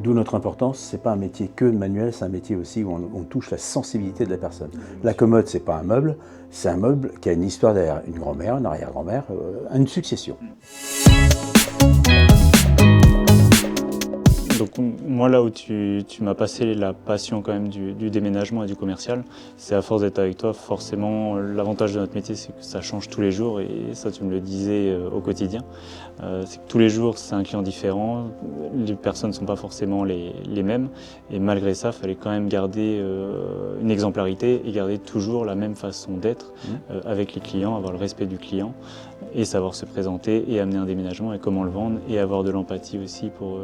D'où notre importance, c'est pas un métier que manuel, c'est un métier aussi où on touche la sensibilité de la personne. La commode, c'est pas un meuble, c'est un meuble qui a une histoire derrière, une grand-mère, une arrière-grand-mère, une succession. Donc moi, là où tu m'as passé la passion quand même du déménagement et du commercial, c'est à force d'être avec toi, forcément, l'avantage de notre métier, c'est que ça change tous les jours, et ça, tu me le disais au quotidien. C'est que tous les jours, c'est un client différent, les personnes ne sont pas forcément les mêmes, et malgré ça, il fallait quand même garder une exemplarité et garder toujours la même façon d'être avec les clients, avoir le respect du client, et savoir se présenter et amener un déménagement et comment le vendre, et avoir de l'empathie aussi pour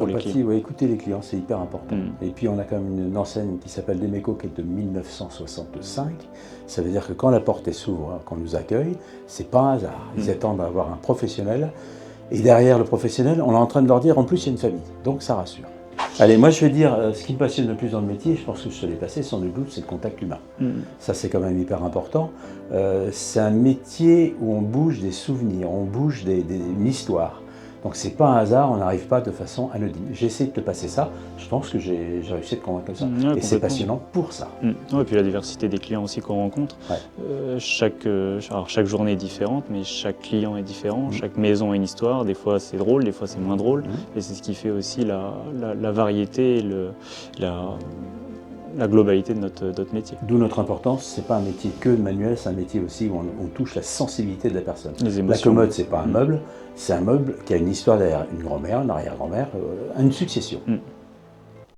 les clients. Oui, écouter les clients, c'est hyper important. Et puis on a quand même une enseigne qui s'appelle Demeco, qui est de 1965. Ça veut dire que quand la porte s'ouvre, qu'on nous accueille, c'est pas un hasard. Ils attendent à avoir un professionnel. Et derrière le professionnel, on est en train de leur dire, en plus, il y a une famille. Donc ça rassure. Allez, moi je vais dire, ce qui me passionne le plus dans le métier, je pense que je te l'ai passé sans nul doute, c'est le contact humain. Ça, c'est quand même hyper important. C'est un métier où on bouge des souvenirs, on bouge une histoire. Donc c'est pas un hasard, on n'arrive pas de façon anodine. J'essaie de te passer ça, je pense que j'ai réussi à te convaincre ça. Et c'est passionnant pour ça. Ouais, et puis la diversité des clients aussi qu'on rencontre. Chaque journée est différente, mais chaque client est différent, chaque maison a une histoire. Des fois c'est drôle, des fois c'est moins drôle. Et c'est ce qui fait aussi la variété et la globalité de notre métier. D'où notre importance, c'est pas un métier que manuel, c'est un métier aussi où on touche la sensibilité de la personne. La commode, c'est pas un meuble, c'est un meuble qui a une histoire derrière, une grand-mère, une arrière-grand-mère, une succession.